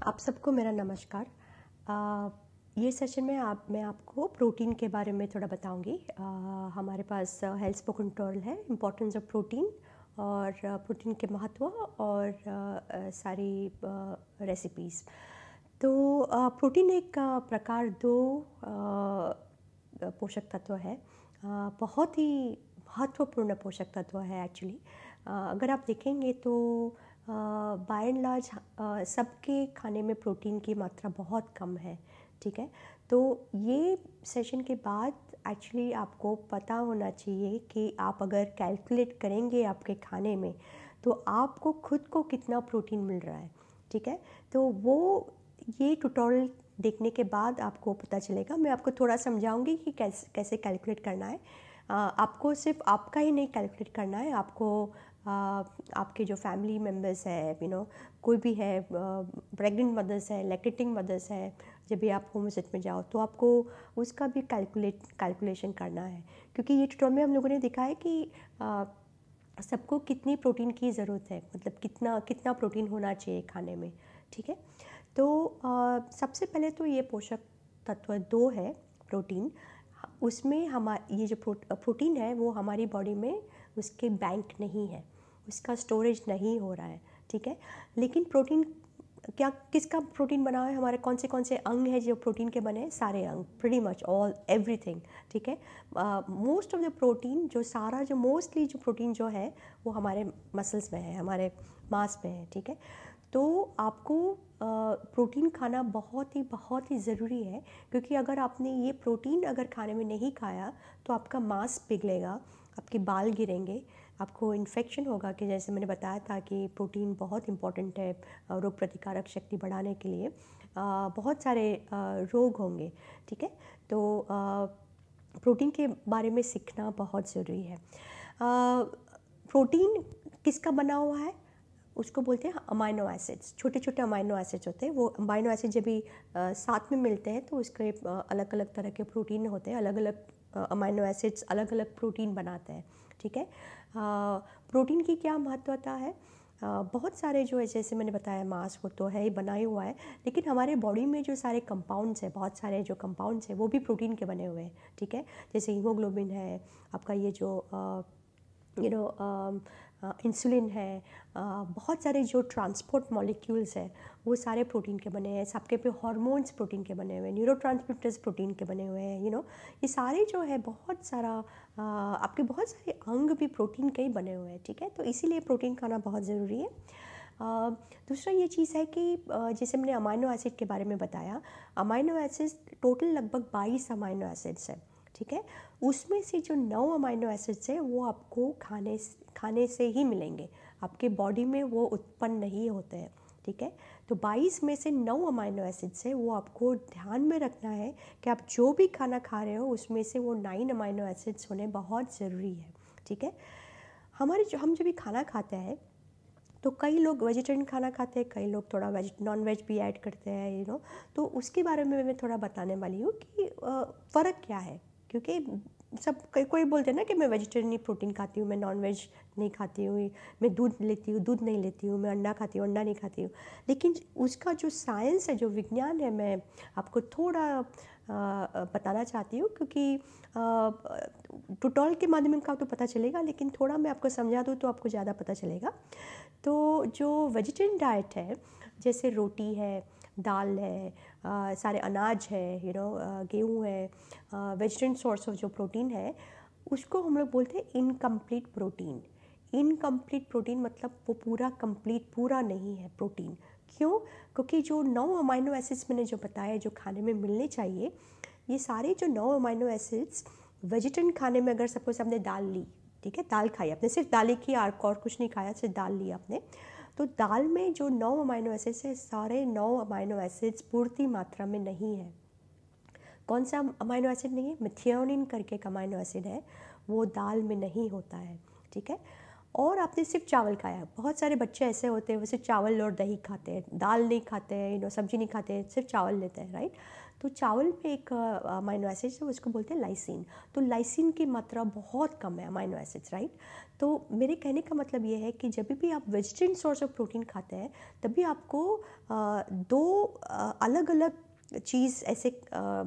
आप सबको मेरा नमस्कार। ये सेशन में मैं आपको प्रोटीन के बारे में थोड़ा बताऊंगी। हमारे पास हेल्थ स्पोकन ट्यूटोरियल है इम्पोर्टेंस ऑफ प्रोटीन और प्रोटीन के महत्व और सारी रेसिपीज़। तो प्रोटीन एक प्रकार दो पोषक तत्व है, बहुत ही महत्वपूर्ण पोषक तत्व है एक्चुअली। अगर आप देखेंगे तो बाय एंड लार्ज सबके खाने में प्रोटीन की मात्रा बहुत कम है, ठीक है। तो ये सेशन के बाद एक्चुअली आपको पता होना चाहिए कि आप अगर कैलकुलेट करेंगे आपके खाने में तो आपको खुद को कितना प्रोटीन मिल रहा है, ठीक है। तो वो ये ट्यूटोरियल देखने के बाद आपको पता चलेगा। मैं आपको थोड़ा समझाऊंगी कि कैसे कैलकुलेट करना है। आपको सिर्फ आपका ही नहीं कैलकुलेट करना है, आपको आपके जो फैमिली मेम्बर्स है, कोई भी है, प्रेग्नेंट मदर्स है, लैक्टेटिंग मदर्स है, जब भी आप होम विजिट में जाओ तो आपको उसका भी कैलकुलेशन करना है। क्योंकि ये ट्यूटोरियल में हम लोगों ने दिखा है कि सबको कितनी प्रोटीन की ज़रूरत है, मतलब कितना प्रोटीन होना चाहिए खाने में, ठीक है। तो सबसे पहले तो ये पोषक तत्व दो है प्रोटीन। उसमें ये जो प्रोटीन है वो हमारी बॉडी में उसके बैंक नहीं है, उसका स्टोरेज नहीं हो रहा है, ठीक है। लेकिन प्रोटीन किसका प्रोटीन बना है, हमारे कौन से अंग हैं जो प्रोटीन के बने हैं? सारे अंग, प्रीटी मच ऑल एवरीथिंग, ठीक है। मोस्ट ऑफ द प्रोटीन जो मोस्टली जो प्रोटीन जो है वो हमारे मसल्स में है, हमारे मांस में है, ठीक है। तो आपको प्रोटीन खाना बहुत ही ज़रूरी है, क्योंकि अगर आपने ये प्रोटीन अगर खाने में नहीं खाया तो आपका मांस पिघलेगा, आपके बाल गिरेंगे, आपको इन्फेक्शन होगा। कि जैसे मैंने बताया था कि प्रोटीन बहुत इम्पॉर्टेंट है रोग प्रतिकारक शक्ति बढ़ाने के लिए। बहुत सारे रोग होंगे, ठीक है। तो प्रोटीन के बारे में सीखना बहुत ज़रूरी है। प्रोटीन किसका बना हुआ है? उसको बोलते हैं अमाइनो एसिड्स। छोटे छोटे अमाइनो एसिड्स होते हैं। वो अमाइनो एसिड जब भी साथ में मिलते हैं तो उसके अलग अलग तरह के प्रोटीन होते हैं। अलग अलग अमाइनो एसिड्स अलग अलग प्रोटीन बनाते हैं, ठीक है। प्रोटीन की क्या महत्वता है? बहुत सारे जो है, जैसे मैंने बताया, मांस वो तो है ही, बना ही हुआ है, लेकिन हमारे बॉडी में जो सारे कंपाउंड्स हैं, बहुत सारे जो कंपाउंड्स हैं वो भी प्रोटीन के बने हुए हैं, ठीक है। जैसे हीमोग्लोबिन है, आपका ये जो इंसुलिन है, बहुत सारे जो ट्रांसपोर्ट मॉलिक्यूल्स हैं वो सारे प्रोटीन के बने हैं। सबके पे हार्मोन्स प्रोटीन के बने हुए हैं, न्यूरोट्रांसमिटर्स प्रोटीन के बने हुए हैं, ये सारे जो है बहुत सारा आपके बहुत सारे अंग भी प्रोटीन के ही बने हुए हैं, ठीक है। तो इसीलिए प्रोटीन खाना बहुत ज़रूरी है। दूसरा ये चीज़ है कि जैसे मैंने अमाइनो एसिड के बारे में बताया, अमाइनो एसिड्स टोटल लगभग 22 अमाइनो एसिड्स हैं, ठीक है। उसमें से जो 9 अमाइनो एसिड्स हैं वो आपको खाने से ही मिलेंगे, आपके बॉडी में वो उत्पन्न नहीं होते हैं, ठीक है। तो 22 में से 9 अमाइनो एसिड्स है, वो आपको ध्यान में रखना है कि आप जो भी खाना खा रहे हो उसमें से वो 9 अमाइनो एसिड्स होने बहुत ज़रूरी है, ठीक है। हम जब भी खाना खाते हैं तो कई लोग वेजिटेरियन खाना खाते हैं, कई लोग थोड़ा नॉन वेज भी ऐड करते हैं, तो उसके बारे में मैं थोड़ा बताने वाली हूँ कि फ़र्क क्या है। क्योंकि कोई बोलते हैं ना कि मैं वेजिटेरियन प्रोटीन खाती हूँ, मैं नॉन वेज नहीं खाती हूँ, मैं दूध नहीं लेती हूँ, मैं अंडा खाती हूँ, अंडा नहीं खाती हूँ। लेकिन उसका जो साइंस है, जो विज्ञान है, मैं आपको थोड़ा बताना चाहती हूँ, क्योंकि ट्यूटोरियल के माध्यम का तो पता चलेगा, लेकिन थोड़ा मैं आपको समझा दूँ तो आपको ज़्यादा पता चलेगा। तो जो वेजिटेरियन डाइट है, जैसे रोटी है, दाल है, सारे अनाज है, गेहूँ है, वेजिटेरियन सोर्स ऑफ जो प्रोटीन है उसको हम लोग बोलते हैं इनकम्प्लीट प्रोटीन। इनकम्प्लीट प्रोटीन मतलब वो पूरा नहीं है प्रोटीन। क्यों? क्योंकि जो 9 अमाइनो एसिड्स मैंने जो बताया जो खाने में मिलने चाहिए, ये सारे जो 9 अमाइनो एसिड्स वेजिटेरियन खाने में, अगर सपोज आपने दाल ली, ठीक है, दाल खाई आपने, सिर्फ दाल ही की और कुछ नहीं खाया, सिर्फ दाल ली आपने, तो दाल में जो 9 अमाइनो एसिड्स है, सारे 9 अमाइनो एसिड्स पूर्ति मात्रा में नहीं है। कौन सा अमाइनो एसिड नहीं है? मेथियोनिन करके एक अमाइनो एसिड है, वो दाल में नहीं होता है, ठीक है। और आपने सिर्फ चावल खाया। बहुत सारे बच्चे ऐसे होते हैं वो सिर्फ चावल और दही खाते हैं, दाल नहीं खाते हैं, सब्जी नहीं खाते हैं, सिर्फ चावल लेते हैं, राइट। तो चावल में एक अमाइनो एसिड है, उसको बोलते हैं लाइसिन। तो लाइसिन की मात्रा बहुत कम है अमाइनो एसिड्स, राइट। तो मेरे कहने का मतलब ये है कि जब भी आप वेजिटेरियन सोर्स ऑफ प्रोटीन खाते हैं तभी आपको दो अलग अलग चीज़ ऐसे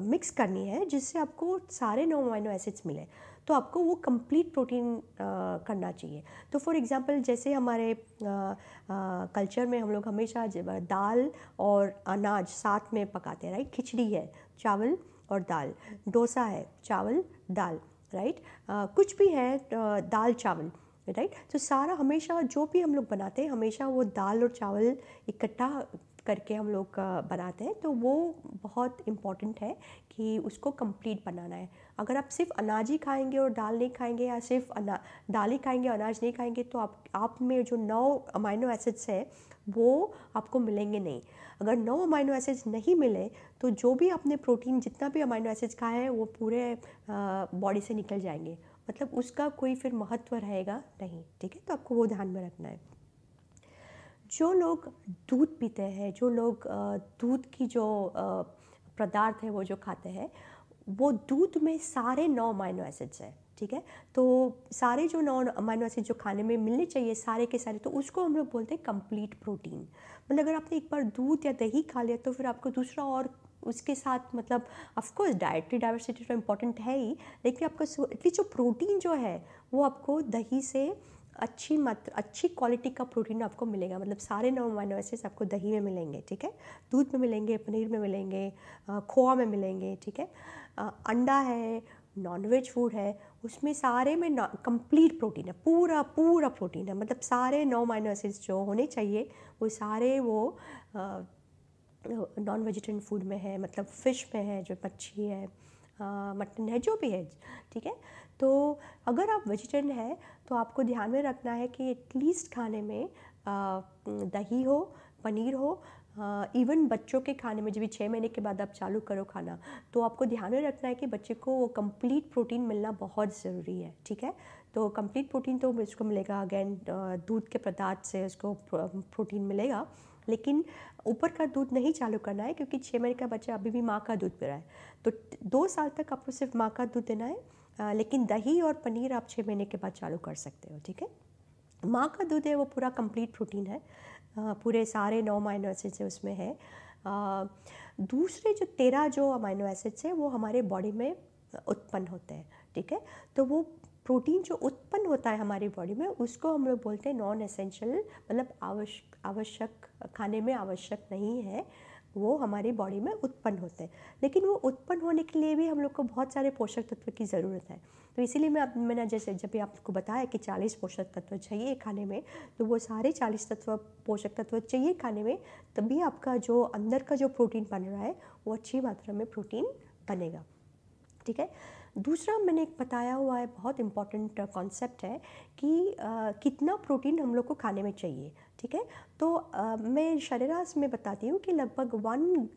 मिक्स करनी है जिससे आपको सारे 9 अमाइनो एसिड्स मिले, तो आपको वो कंप्लीट प्रोटीन करना चाहिए। तो फॉर एग्जांपल जैसे हमारे कल्चर में हम लोग हमेशा दाल और अनाज साथ में पकाते हैं, राइट। खिचड़ी है चावल और दाल, डोसा है चावल दाल, राइट। कुछ भी है दाल चावल, राइट। तो सारा हमेशा जो भी हम लोग बनाते हैं हमेशा वो दाल और चावल इकट्ठा करके हम लोग बनाते हैं। तो वो बहुत इम्पॉर्टेंट है कि उसको कंप्लीट बनाना है। अगर आप सिर्फ अनाज ही खाएंगे और दाल नहीं खाएंगे, या सिर्फ दाल ही खाएंगे अनाज नहीं खाएंगे, तो आप में जो 9 अमाइनो एसिड्स है वो आपको मिलेंगे नहीं। अगर 9 अमाइनो एसिड्स नहीं मिले तो जो भी आपने प्रोटीन जितना भी अमाइनो एसिड्स खाया है वो पूरे बॉडी से निकल जाएंगे, मतलब उसका कोई फिर महत्व रहेगा नहीं, ठीक है। तो आपको वो ध्यान में रखना है। जो लोग दूध पीते हैं, जो लोग दूध की जो पदार्थ है वो जो खाते हैं, वो दूध में सारे 9 अमाइनो एसिड्स हैं, ठीक है। तो सारे जो 9 अमाइनो एसिड जो खाने में मिलने चाहिए सारे के सारे, तो उसको हम लोग बोलते हैं कंप्लीट प्रोटीन। मतलब अगर आपने एक बार दूध या दही खा लिया तो फिर आपको दूसरा और उसके साथ, मतलब ऑफकोर्स डाइटरी डाइवर्सिटी तो इम्पॉर्टेंट है ही, लेकिन आपको एटलीस्ट जो प्रोटीन जो है वो आपको दही से अच्छी क्वालिटी का प्रोटीन आपको मिलेगा। मतलब सारे 9 अमाइनो एसिड्स आपको दही में मिलेंगे, ठीक है। दूध में मिलेंगे, पनीर में मिलेंगे, खोआ में मिलेंगे, ठीक है। अंडा है, नॉनवेज फूड है, उसमें सारे में कंप्लीट प्रोटीन है, पूरा पूरा प्रोटीन है। मतलब सारे 9 अमाइनो एसिड्स जो होने चाहिए वो सारे वो नॉन वेजिटेरियन फूड में है, मतलब फ़िश में है, जो मच्छी है, मटन है, जो भी है, ठीक है। तो अगर आप वेजिटेरियन है तो आपको ध्यान में रखना है कि एटलीस्ट खाने में दही हो, पनीर हो। इवन बच्चों के खाने में जब भी 6 महीने के बाद आप चालू करो खाना, तो आपको ध्यान में रखना है कि बच्चे को वो कंप्लीट प्रोटीन मिलना बहुत ज़रूरी है, ठीक है। तो कंप्लीट प्रोटीन तो उसको मिलेगा अगेन दूध के पदार्थ से उसको प्रोटीन मिलेगा, लेकिन ऊपर का दूध नहीं चालू करना है क्योंकि 6 महीने का बच्चा अभी भी माँ का दूध पी रहा है। तो 2 साल तक आपको सिर्फ माँ का दूध देना है, लेकिन दही और पनीर आप 6 महीने के बाद चालू कर सकते हो, ठीक है। माँ का दूध है वो पूरा कंप्लीट प्रोटीन है, पूरे सारे 9 अमाइनो एसिड्स है उसमें है। दूसरे जो 13 जो अमाइनो एसिड्स हैं वो हमारे बॉडी में उत्पन्न होते हैं, ठीक है। तो वो प्रोटीन जो उत्पन्न होता है हमारी बॉडी में उसको हम लोग बोलते हैं नॉन एसेंशियल, मतलब आवश्यक खाने में आवश्यक नहीं है, वो हमारी बॉडी में उत्पन्न होते हैं। लेकिन वो उत्पन्न होने के लिए भी हम लोग को बहुत सारे पोषक तत्व की ज़रूरत है। तो इसीलिए मैंने जैसे जब भी आपको बताया कि 40 पोषक तत्व चाहिए खाने में, तो वो सारे 40 पोषक तत्व चाहिए खाने में, तभी आपका जो अंदर का जो प्रोटीन बन रहा है वो अच्छी मात्रा में प्रोटीन बनेगा, ठीक है। दूसरा मैंने एक बताया हुआ है बहुत इम्पॉर्टेंट कॉन्सेप्ट है कि कितना प्रोटीन हम लोग को खाने में चाहिए, ठीक है। तो मैं शरीरास में बताती हूँ कि लगभग 1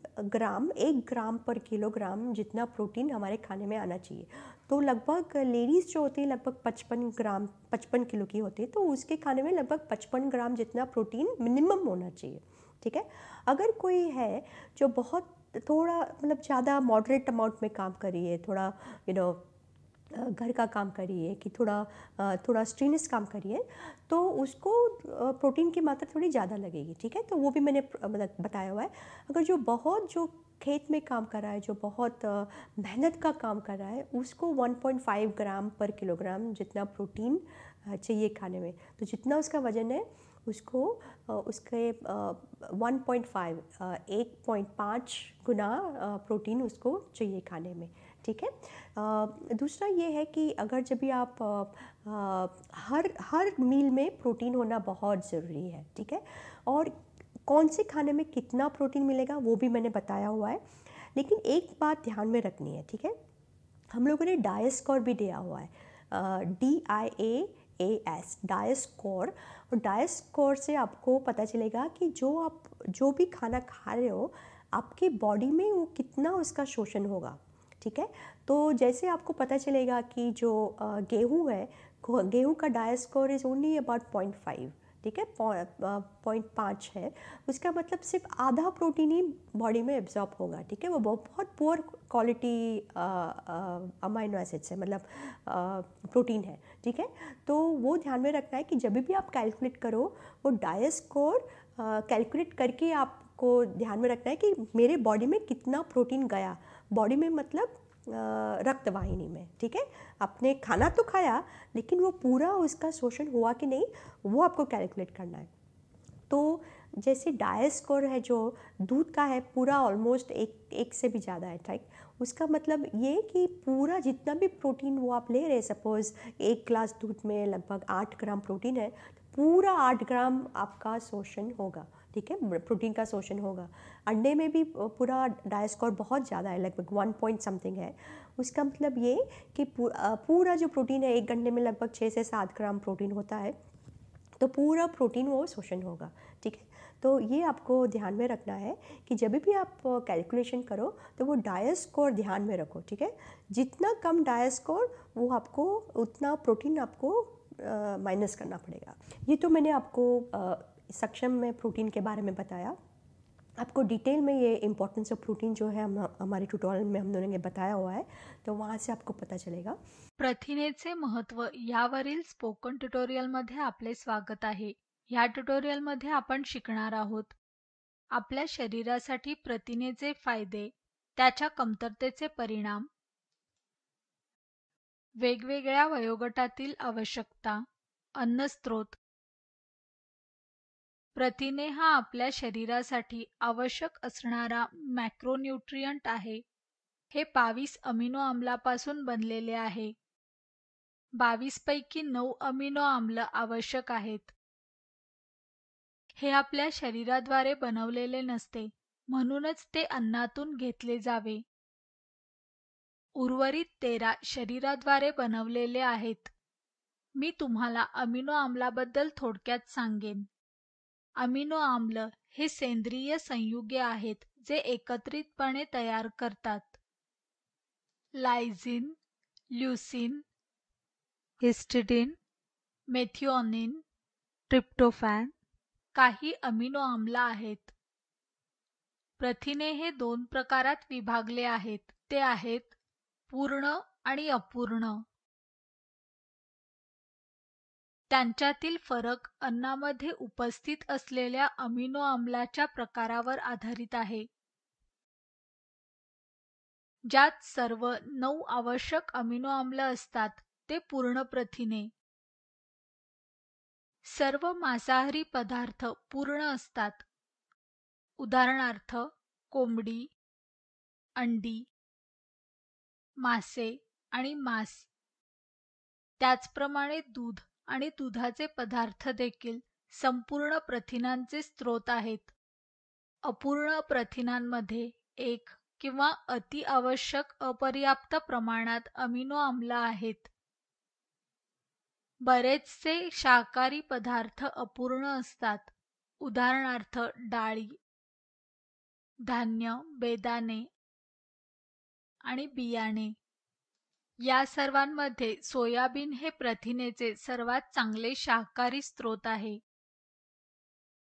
ग्राम पर किलोग्राम जितना प्रोटीन हमारे खाने में आना चाहिए। तो लगभग लेडीज़ जो होती है लगभग 55 किलो की होती है, तो उसके खाने में लगभग 55 ग्राम जितना प्रोटीन मिनिमम होना चाहिए, ठीक है। अगर कोई है जो बहुत थोड़ा मतलब ज़्यादा मॉडरेट अमाउंट में काम कर रही है, थोड़ा घर का काम कर रही है, कि थोड़ा स्ट्रेनस काम कर रही है, तो उसको प्रोटीन की मात्रा थोड़ी ज़्यादा लगेगी, ठीक है। तो वो भी मैंने मतलब बताया हुआ है। अगर जो खेत में काम कर रहा है, जो बहुत मेहनत का काम कर रहा है, उसको 1.5 ग्राम पर किलोग्राम जितना प्रोटीन चाहिए खाने में। तो जितना उसका वज़न है उसको उसके 1.5 गुना प्रोटीन उसको चाहिए खाने में, ठीक है। दूसरा ये है कि अगर जब भी आप हर मील में प्रोटीन होना बहुत ज़रूरी है, ठीक है। और कौन से खाने में कितना प्रोटीन मिलेगा वो भी मैंने बताया हुआ है, लेकिन एक बात ध्यान में रखनी है, ठीक है। हम लोगों ने डाइट स्कोर भी दिया हुआ है, DIAAS डाइट स्कोर। और डाइट स्कोर से आपको पता चलेगा कि जो भी खाना खा रहे हो आपके बॉडी में वो कितना उसका शोषण होगा, ठीक है। तो जैसे आपको पता चलेगा कि जो गेहूँ है गेहूँ का die score is only about 0.5, ठीक है, 0.5 है। उसका मतलब सिर्फ आधा प्रोटीन ही बॉडी में एब्जॉर्ब होगा, ठीक है। वो बहुत पुअर क्वालिटी अमाइनो एसिड्स है, मतलब प्रोटीन है, ठीक है। तो वो ध्यान में रखना है कि जब भी आप कैलकुलेट करो वो डाई स्कोर कैलकुलेट करके आपको ध्यान में रखना है कि मेरे बॉडी में कितना प्रोटीन गया, बॉडी में मतलब रक्त वाहिनी में, ठीक है। आपने खाना तो खाया लेकिन वो पूरा उसका शोषण हुआ कि नहीं वो आपको कैलकुलेट करना है। तो जैसे डाई स्कोर है जो दूध का है पूरा ऑलमोस्ट एक से भी ज़्यादा है, राइट। उसका मतलब ये कि पूरा जितना भी प्रोटीन वो आप ले रहे हैं, सपोज़ 1 ग्लास दूध में लगभग 8 ग्राम प्रोटीन है, तो पूरा 8 ग्राम आपका शोषण होगा, ठीक है, प्रोटीन का शोषण होगा। अंडे में भी पूरा डाई स्कोर बहुत ज़्यादा है, लगभग 1 पॉइंट समथिंग है। उसका मतलब ये कि पूरा जो प्रोटीन है, एक अंडे में लगभग 6 से 7 ग्राम प्रोटीन होता है, तो पूरा प्रोटीन वो शोषण होगा, ठीक है। तो ये आपको ध्यान में रखना है कि जब भी आप कैलकुलेशन करो तो वो डाई स्कोर ध्यान में रखो, ठीक है। जितना कम डाई स्कोर वो आपको उतना प्रोटीन आपको माइनस करना पड़ेगा। ये तो मैंने आपको सक्षम में प्रोटीन के बारे में बताया। आपको डिटेल में ये इम्पोर्टेंस ऑफ प्रोटीन जो है हम हमारे ट्यूटोरियल में हम दोनों ने बताया हुआ है, तो वहाँ से आपको पता चलेगा। प्रथिनेचे महत्त्व यावरील स्पोकन ट्युटोरियलमध्ये आपले स्वागत आहे। या ट्युटोरियलमध्ये आपण शिकणार आहोत आपल्या शरीरासाठी प्रथिनेचे फायदे, त्याच्या कमतरतेचे परिणाम, वेगवेगळ्या वयोगटातील आवश्यकता, अन्नस्रोत। प्रथिने हा आपल्या शरीरासाठी आवश्यक असणारा मॅक्रोन्यूट्रियंट आहे। हे 22 अमिनो आम्लापासून बनलेले आहे। 22 पैकी 9 अमिनो आम्ल आवश्यक आहेत। हे आपल्या शरीराद्वारे बनवलेले नसते, म्हणूनच ते अन्नातून घेतले जावे। उर्वरित 13 शरीराद्वारे बनवलेले आहेत। मी तुम्हाला अमिनो आम्लाबद्दल थोडक्यात सांगेन। अमिनो आम्ल हे सेंद्रिय संयुगे आहेत जे एकत्रितपणे तयार करतात। लायझिन, ल्युसीन, हिस्टिडीन, मेथिओनिन, ट्रिप्टोफॅन काही अमिनो आम्ल आहेत। प्रथिने हे 2 प्रकारात विभागले आहेत, ते आहेत पूर्ण आणि अपूर्ण। त्यांच्यातील फरक अन्नामध्ये उपस्थित असलेल्या अमिनो आम्लाच्या प्रकारावर आधारित आहे। ज्यात सर्व 9 आवश्यक अमिनो आम्ल असतात ते पूर्ण प्रथिने। सर्व मांसाहारी पदार्थ पूर्ण असतात। उदाहरणार्थ कोंबडी, अंडी, मासे आणि मांस। त्याचप्रमाणे दूध आणि दुधाचे पदार्थ देखील संपूर्ण प्रथिनांचे स्रोत आहेत। अपूर्ण प्रथिनांमध्ये एक किंवा अति आवश्यक अपर्याप्त प्रमाणात अमिनो आम्ल आहेत। बरेचसे शाकाहारी पदार्थ अपूर्ण असतात। उदाहरणार्थ डाळी, धान्य, बेदाणे आणि बियाणे। या सर्वांमध्ये सोयाबीन हे प्रथिनेचे सर्वात चांगले शाकाहारी स्रोत आहे।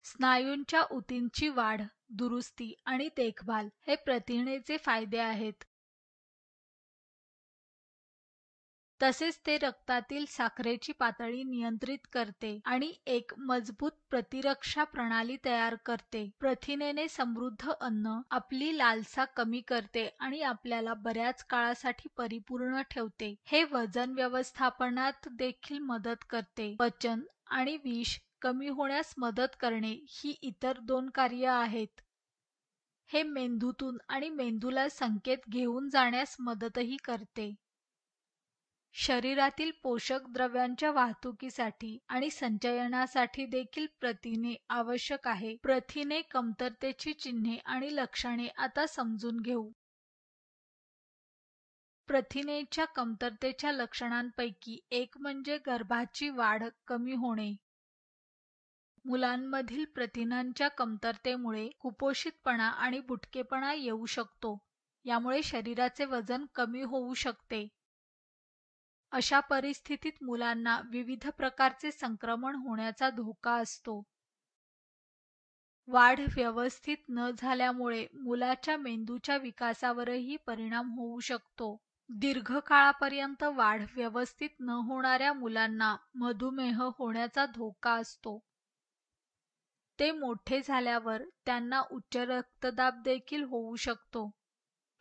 स्नायूंच्या ऊतींची वाढ, दुरुस्ती आणि देखभाल हे प्रथिनेचे फायदे आहेत। तसेच ते रक्तातील साखरेची पातळी नियंत्रित करते आणि एक मजबूत प्रतिरक्षा प्रणाली तयार करते। प्रथिनेने समृद्ध अन्न आपली लालसा कमी करते आणि आपल्याला बऱ्याच काळासाठी परिपूर्ण ठेवते। हे वजन व्यवस्थापनात देखील मदत करते। पचन आणि विष कमी होण्यास मदत करणे ही इतर 2 कार्ये आहेत। हे मेंदूतून आणि मेंदूला संकेत घेऊन जाण्यास मदतही करते। शरीरातील पोषक द्रव्यांच्या वाहतुकीसाठी आणि संचयनासाठी देखील प्रथिने आवश्यक आहे। प्रथिने कमतरतेची चिन्हे आणि लक्षणे आता समजून घेऊ। प्रथिनेच्या कमतरतेच्या लक्षणांपैकी एक म्हणजे गर्भाची वाढ कमी होणे। मुलांमधील प्रथिनांच्या कमतरतेमुळे कुपोषितपणा आणि बुटकेपणा येऊ शकतो। यामुळे शरीराचे वजन कमी होऊ शकते। अशा परिस्थितीत मुलांना विविध प्रकारचे संक्रमण होण्याचा धोका असतो. वाढ व्यवस्थित न झाल्यामुळे मुलाच्या मेंदूच्या विकासावरही परिणाम होऊ शकतो. दीर्घकाळापर्यंत वाढ व्यवस्थित न होणाऱ्या मुलांना मधुमेह होण्याचा धोका असतो. ते मोठे झाल्यावर त्यांना उच्च रक्तदाब देखील होऊ शकतो.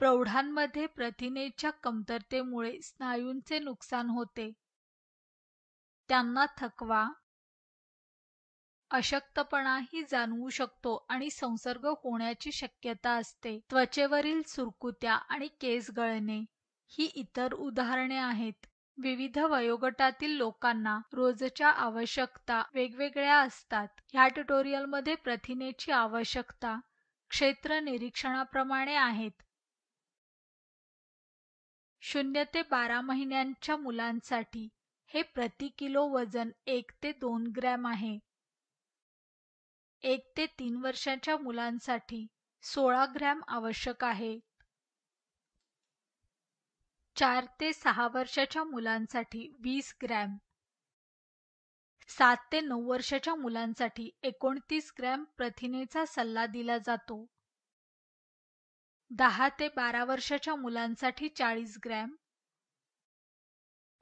प्रौढांमध्ये प्रथिनेच्या कमतरतेमुळे स्नायूंचे नुकसान होते. त्यांना थकवा, अशक्तपणाही जाणवू शकतो आणि संसर्ग होण्याची शक्यता असते. त्वचेवरील सुरकुत्या आणि केस गळणे ही इतर उदाहरणे आहेत. विविध वयोगटातील लोकांना रोजच्या आवश्यकता वेगवेगळ्या असतात. ह्या ट्युटोरियलमध्ये प्रथिनेची आवश्यकता क्षेत्र निरीक्षणाप्रमाणे आहेत. 0 ते 12 महिन्यांच्या मुलांसाठी हे प्रति किलो वजन 1 ते 2 ग्रॅम आहे. 1 ते 3 वर्षांच्या मुलांसाठी 16 ग्रॅम आवश्यक आहे. 4 ते 6 वर्षाच्या मुलांसाठी 20 ग्रॅम. 7 ते 9 वर्षाच्या मुलांसाठी 29 ग्रॅम प्रथिनेचा सल्ला दिला जातो. 10 ते 12 वर्षाच्या मुलांसाठी 40 ग्रॅम.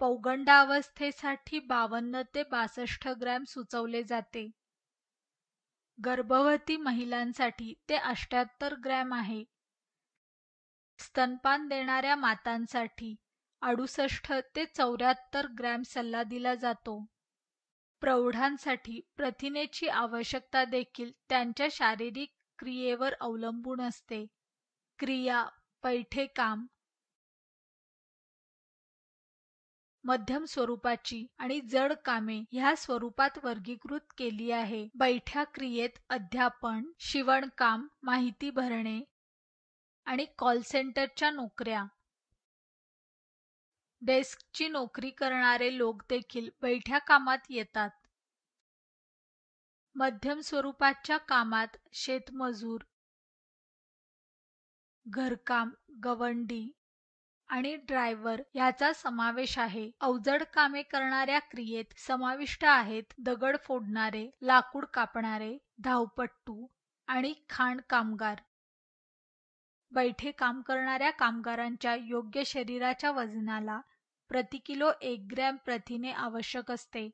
पौगंडावस्थेसाठी 52 ते 62 ग्रॅम सुचवले जाते. गर्भवती महिलांसाठी ते 78 ग्रॅम आहे. स्तनपान देणाऱ्या मातांसाठी 68 ते 74 ग्रॅम सल्ला दिला जातो. प्रौढांसाठी प्रथिनेची आवश्यकता देखील त्यांच्या शारीरिक क्रियेवर अवलंबून असते. क्रिया, पैठे काम, मध्यम स्वरूपाची आणि जड कामे ह्या स्वरूपात वर्गीकृत केली आहे. बैठ्या क्रियेत अध्यापन, शिवणकाम, माहिती भरणे आणि कॉल सेंटरच्या नोकऱ्या. डेस्कची नोकरी करणारे लोक देखील बैठ्या कामात येतात. मध्यम स्वरूपाच्या कामात शेतमजूर, घरकाम, गवंडी आणि ड्रायव्हर याचा समावेश आहे. अवजड कामे करणाऱ्या क्रियेत समाविष्ट आहेत दगड फोडणारे, लाकूड कापणारे, धावपट्टू आणि खाण कामगार. बैठे काम करणाऱ्या कामगारांच्या योग्य शरीराच्या वजनाला प्रति किलो 1 ग्रॅम प्रथिने आवश्यक असते.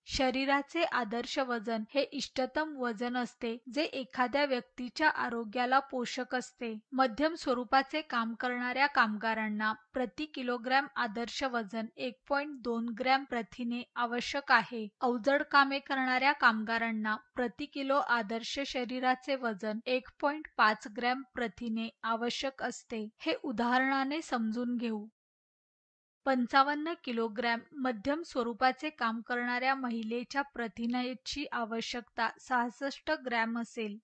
शरीराचे आदर्श वजन हे इष्टतम वजन असते जे एखाद्या व्यक्तीच्या आरोग्याला पोषक असते. मध्यम स्वरूपाचे काम करणाऱ्या कामगारांना प्रति किलोग्रॅम आदर्श वजन 1.2 ग्रॅम प्रथिने आवश्यक आहे. अवजड कामे करणाऱ्या कामगारांना प्रति किलो आदर्श शरीराचे वजन 1.5 ग्रॅम प्रथिने आवश्यक असते. हे उदाहरणाने समजून घेऊ. 55 किलोग्रॅम मध्यम स्वरूपाचे काम करणाऱ्या महिलेच्या प्रथिनेची आवश्यकता 66 ग्रॅम असेल.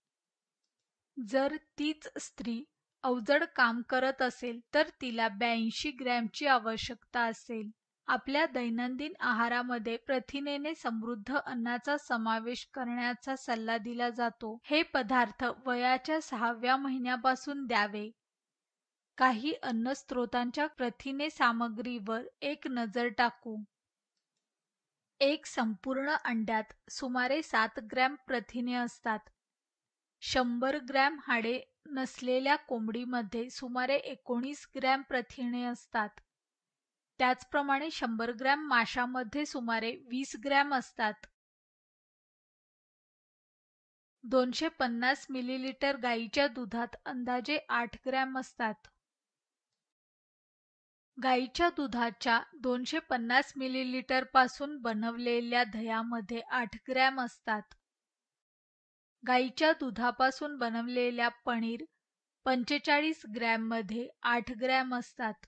जर तीच स्त्री अवजड काम करत असेल तर तिला 82 ग्रॅमची आवश्यकता असेल. आपल्या दैनंदिन आहारामध्ये प्रथिनेने समृद्ध अन्नाचा समावेश करण्याचा सल्ला दिला जातो. हे पदार्थ वयाच्या 6व्या महिन्यापासून द्यावे. काही अन्न स्त्रोतांच्या प्रथिने सामग्रीवर एक नजर टाकू. एक संपूर्ण अंड्यात सुमारे 7 ग्रॅम प्रथिने असतात. 100 ग्रॅम हाडे नसलेल्या कोंबडीमध्ये सुमारे 19 ग्रॅम प्रथिने असतात. त्याचप्रमाणे 100 ग्रॅम माशामध्ये सुमारे 20 ग्रॅम असतात. 250 मिलीलिटर गाईच्या दुधात अंदाजे 8 ग्रॅम असतात. गाईच्या दुधाच्या 250 मिलीलिटर पासून बनवलेल्या दह्यामध्ये 8 ग्रॅम असतात. गाईच्या दुधापासून बनवलेल्या पनीर 45 ग्रॅममध्ये 8 ग्रॅम असतात.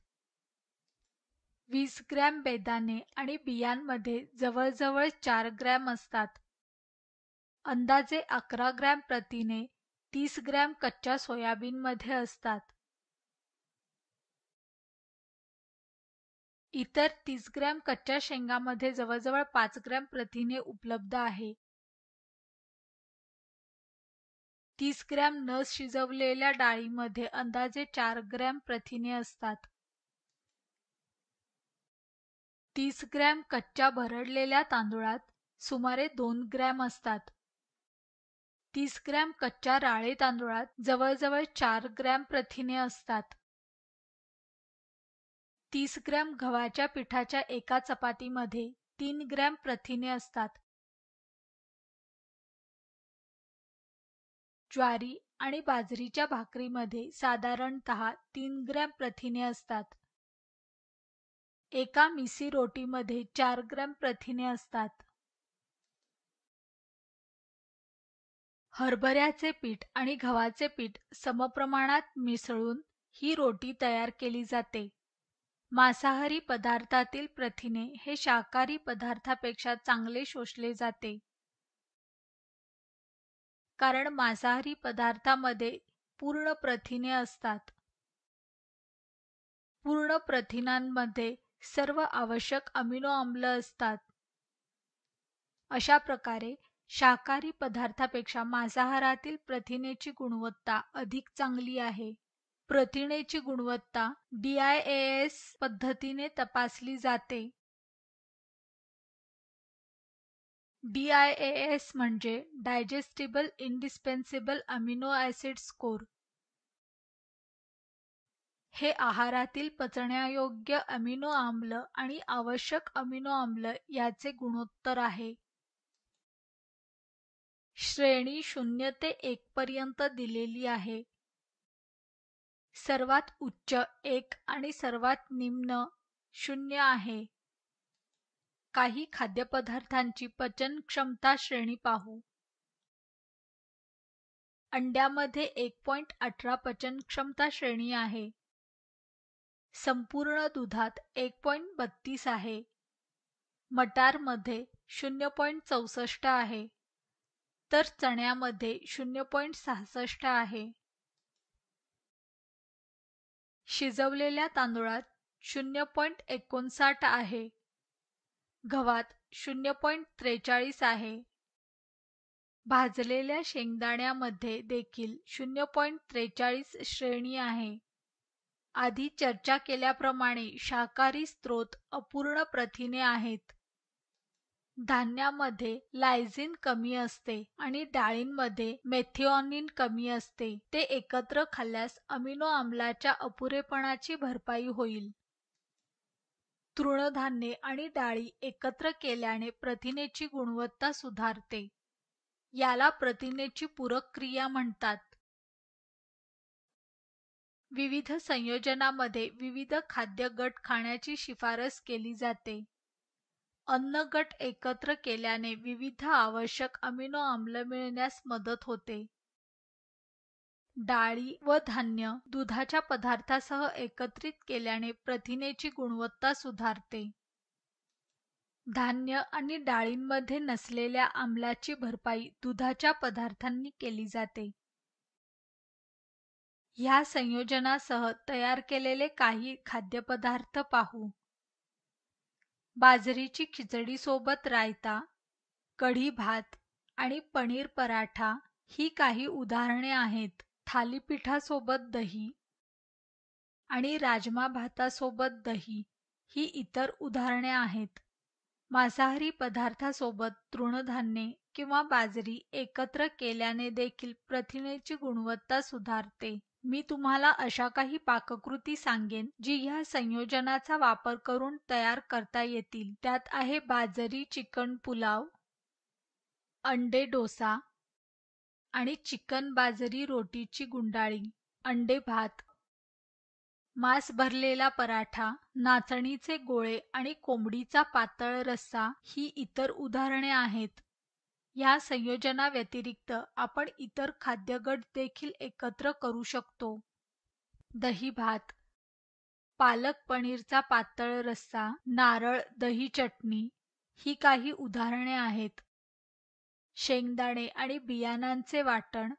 20 ग्रॅम बेदाणे आणि बियांमध्ये जवळजवळ 4 ग्रॅम असतात. अंदाजे 11 ग्रॅम प्रथिने 30 ग्रॅम कच्च्या सोयाबीनमध्ये असतात. इतर 30 ग्रॅम कच्च्या शेंगामध्ये जवळजवळ 5 ग्रॅम प्रथिने उपलब्ध आहे. 30 ग्रॅम न शिजवलेल्या डाळीमध्ये अंदाजे 4 ग्रॅम प्रथिने असतात. 30 ग्रॅम कच्च्या भरडलेल्या तांदूळात सुमारे 2 ग्रॅम असतात. 30 ग्रॅम कच्च्या राळे तांदूळात जवळजवळ 4 ग्रॅम प्रथिने असतात. 30 ग्रॅम गव्हाच्या पिठाच्या एका चपातीमध्ये 3 ग्रॅम प्रथिने असतात. ज्वारी आणि बाजरीच्या भाकरीमध्ये साधारणतः 3 ग्रॅम प्रथिने असतात. एका मिसी रोटीमध्ये 4 ग्रॅम प्रथिने असतात. हरभऱ्याचे पीठ आणि गव्हाचे पीठ समप्रमाणात मिसळून ही रोटी तयार केली जाते. मांसाहारी पदार्थातील प्रथिने हे शाकाहारी पदार्थापेक्षा चांगले शोषले जाते, कारण मांसाहारी पदार्थामध्ये पूर्ण प्रथिने असतात. पूर्ण प्रथिनांमध्ये सर्व आवश्यक अमिनो आम्ल असतात. अशा प्रकारे शाकाहारी पदार्थापेक्षा मांसाहारातील प्रथिनेची गुणवत्ता अधिक चांगली आहे. प्रथिनेची गुणवत्ता DIAS पद्धतीने तपासली जाते. DIAS म्हणजे डायजेस्टिबल इंडिस्पेन्सिबल अमिनो ॲसिड स्कोर. हे आहारातील पचण्यायोग्य अमिनो आम्ल आणि आवश्यक अमिनो आम्ल याचे गुणोत्तर आहे. श्रेणी 0 ते 1 पर्यंत दिलेली आहे. सर्वात उच्च 1 आणि सर्वात निम्न 0 आहे. काही खाद्यपदार्थांची पचन क्षमता श्रेणी पाहू. अंड्यामध्ये 1.18 पचन क्षमता श्रेणी आहे. संपूर्ण दुधात 1.32 आहे. मटारमध्ये 0.64 आहे, तर चण्यामध्ये 0.66 आहे. शिजवलेल्या तांदूळात 0.59 आहे. गव्हात 0.43 आहे. भाजलेल्या शेंगदाण्यामध्ये देखील 0.43 श्रेणी आहे. आधी चर्चा केल्याप्रमाणे शाकाहारी स्त्रोत अपूर्ण प्रथिने आहेत. धान्यामध्ये लायझिन कमी असते आणि डाळींमध्ये मेथिओनिन कमी असते. ते एकत्र खाल्ल्यास अमिनो आम्लाच्या अपुरेपणाची भरपाई होईल. तृणधान्ये आणि डाळी एकत्र केल्याने प्रथिनेची गुणवत्ता सुधारते. याला प्रथिनेची पूरक क्रिया म्हणतात. विविध संयोजनामध्ये विविध खाद्य गट खाण्याची शिफारस केली जाते. अन्न गट एकत्र केल्याने विविध आवश्यक अमिनो आम्ल मिळण्यास मदत होते. डाळी व धान्य दुधाच्या पदार्थासह एकत्रित केल्याने प्रथिनेची गुणवत्ता सुधारते. धान्य आणि डाळींमध्ये नसलेल्या आम्लाची भरपाई दुधाच्या पदार्थांनी केली जाते. ह्या संयोजनासह तयार केलेले काही खाद्यपदार्थ पाहू. बाजरीची खिचडी सोबत रायता, कढी भात आणि पनीर पराठा ही काही उदाहरणे आहेत. थालीपीठासोबत दही आणि राजमा भातासोबत दही ही इतर उदाहरणे आहेत. मांसाहारी पदार्थासोबत तृणधान्ये किंवा बाजरी एकत्र केल्याने देखील प्रथिनेची गुणवत्ता सुधारते. मी तुम्हाला अशा काही पाककृती सांगेन जी ह्या संयोजनाचा वापर करून तयार करता येतील. त्यात आहे बाजरी चिकन पुलाव, अंडे डोसा आणि चिकन बाजरी रोटीची गुंडाळी, अंडे भात, मांस भरलेला पराठा, नाचणीचे गोळे आणि कोंबडीचा पातळ रस्सा ही इतर उदाहरणे आहेत. या संयोजनाव्यतिरिक्त आपण इतर खाद्यगट देखील एकत्र करू शकतो. दही भात, पालक पनीरचा पातळ रस्सा, नारळ दही चटणी ही काही उदाहरणे आहेत. शेंगदाणे आणि बियाणांचे वाटण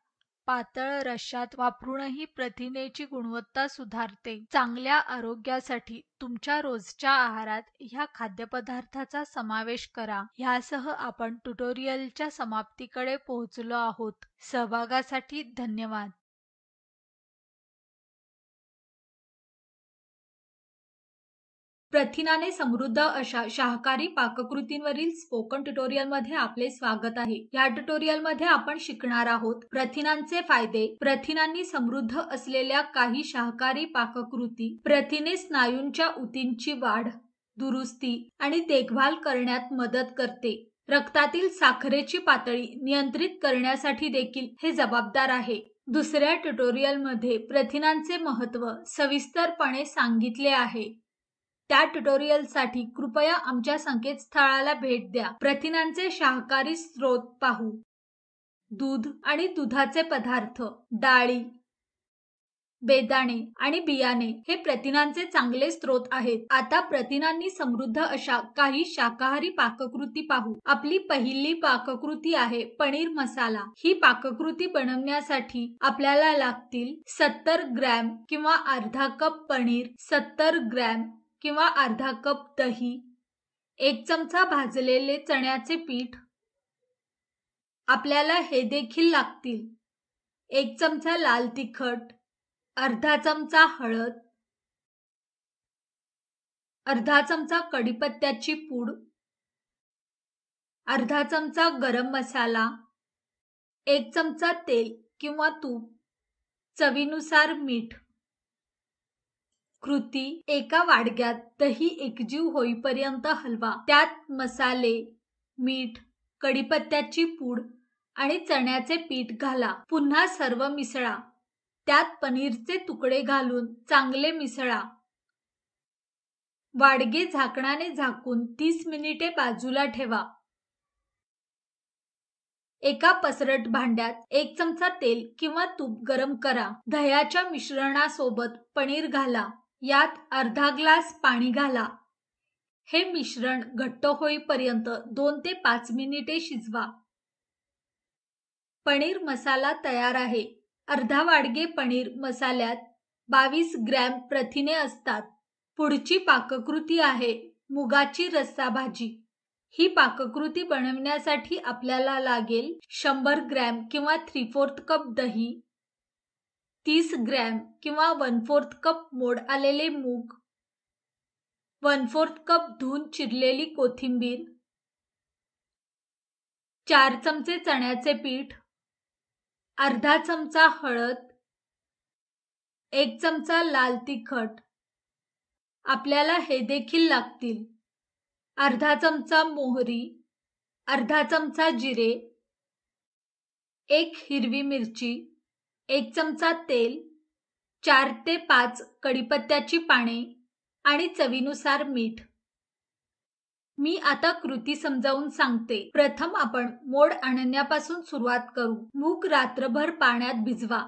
पातळ रश्श्यात वापरूनही प्रथिनेची गुणवत्ता सुधारते. चांगल्या आरोग्यासाठी तुमच्या रोजच्या आहारात ह्या खाद्यपदार्थाचा समावेश करा. ह्यासह आपण ट्युटोरियलच्या समाप्तीकडे पोहोचलो आहोत. सहभागासाठी धन्यवाद. प्रथिनाने समृद्ध अशा शाकाहारी पाककृतींवरील स्पोकन ट्युटोरियलमध्ये आपले स्वागत आहे. या ट्युटोरियलमध्ये आपण शिकणार आहोत प्रथिनांचे फायदे, प्रथिनांनी समृद्ध असलेल्या काही शाकाहारी पाककृती, प्रथिने स्नायूंच्या ऊतींची वाढ, दुरुस्ती आणि देखभाल करण्यात मदत करते. रक्तातील साखरेची पातळी नियंत्रित करण्यासाठी देखील हे जबाबदार आहे. दुसऱ्या ट्युटोरियलमध्ये प्रथिनांचे महत्त्व सविस्तरपणे सांगितले आहे. त्या ट्युटोरियलसाठी कृपया आमच्या संकेतस्थळाला भेट द्या. प्रथिनांचे शाकाहारी स्रोत पाहू. दूध आणि दुधाचे पदार्थ, डाळी, बेदाणे आणि बियाणे हे प्रथिनांचे चांगले स्रोत आहेत. आता प्रथिनांनी समृद्ध अशा काही शाकाहारी पाककृती पाहू. आपली पहिली पाककृती आहे पनीर मसाला. ही पाककृती बनवण्यासाठी आपल्याला लागतील 70 ग्रॅम किंवा अर्धा कप पनीर, 70 ग्रॅम किंवा अर्धा कप दही, 1 चमचा भाजलेले चण्याचे पीठ. आपल्याला हे देखील लागतील 1 चमचा लाल तिखट, अर्धा चमचा हळद, अर्धा चमचा कढीपत्त्याची पूड, अर्धा चमचा गरम मसाला, 1 चमचा तेल किंवा तूप, चवीनुसार मीठ. कृती: एका वाडग्यात दही एकजीव होईपर्यंत हलवा. त्यात मसाले, मीठ, कढीपत्त्याची पूड आणि चण्याचे पीठ घाला. पुन्हा सर्व मिसळा. त्यात पनीरचे तुकडे घालून चांगले मिसळा. वाडगे झाकणाने झाकून 30 मिनिटे बाजूला ठेवा. एका पसरट भांड्यात 1 चमचा तेल किंवा तूप गरम करा. दह्याच्या मिश्रणासोबत पनीर घाला. यात अर्धा ग्लास पाणी घाला. हे मिश्रण घट्ट होईपर्यंत 2 ते 5 मिनिटे शिजवा. पनीर मसाला तयार आहे. अर्धा वाडगे पनीर मसाल्यात 22 ग्रॅम प्रथिने असतात. पुढची पाककृती आहे मुगाची रस्सा भाजी. ही पाककृती बनवण्यासाठी आपल्याला लागेल 100 ग्रॅम किंवा 3/4 कप दही, 30 ग्रॅम किंवा 1/4 कप मोड आलेले मूग, 1/4 कप धुवून चिरलेली कोथिंबीर, 4 चमचे चण्याचे पीठ, अर्धा चमचा हळद, 1 चमचा लाल तिखट. आपल्याला हे देखील लागतील अर्धा चमचा मोहरी, अर्धा चमचा जिरे, 1 हिरवी मिरची, 1 चमचा तेल, 4 ते 5 कढीपत्त्याची पाने आणि चवीनुसार मीठ. मी आता कृती समजावून सांगते. प्रथम आपण मोड आणण्यापासून सुरुवात करू. मूग रात्रभर पाण्यात भिजवा.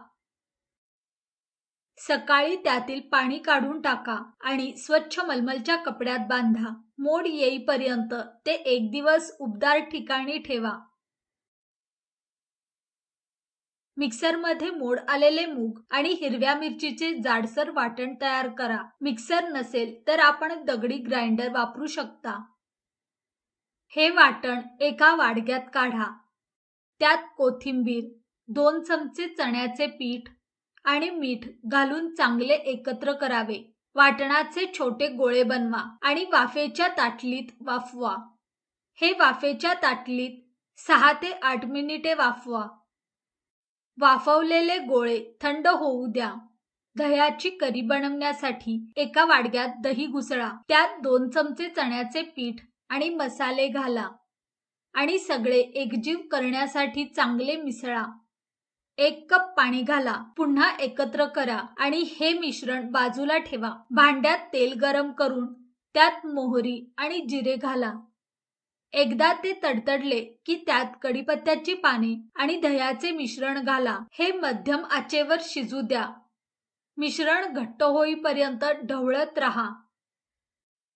सकाळी त्यातील पाणी काढून टाका आणि स्वच्छ मलमलच्या कपड्यात बांधा. मोड येईपर्यंत ते 1 दिवस उबदार ठिकाणी ठेवा. मिक्सरमध्ये मोड आलेले मूग आणि हिरव्या मिरचीचे जाडसर वाटण तयार करा. मिक्सर नसेल तर आपण दगडी ग्राइंडर वापरू शकता. हे वाटण एका वाडग्यात काढा. त्यात कोथिंबीर, 2 चमचे चण्याचे पीठ आणि मीठ घालून चांगले एकत्र करावे. वाटणाचे छोटे गोळे बनवा आणि वाफेच्या ताटलीत वाफवा. हे वाफेच्या ताटलीत 6 ते 8 मिनिटे वाफवा. वाफवलेले गोळे थंड होऊ द्या. दह्याची करी बनवण्यासाठी एका वाडग्यात दही घुसळा. त्यात 2 चमचे चण्याचे पीठ आणि मसाले घाला आणि सगळे एकजीव करण्यासाठी चांगले मिसळा. 1 कप पाणी घाला. पुन्हा एकत्र करा आणि हे मिश्रण बाजूला ठेवा. भांड्यात तेल गरम करून त्यात मोहरी आणि जिरे घाला. एकदा ते तडतडले की त्यात कढीपत्त्याची पाने आणि दह्याचे मिश्रण घाला. हे मध्यम आचेवर शिजू द्या. मिश्रण घट्ट होईपर्यंत ढवळत राहा.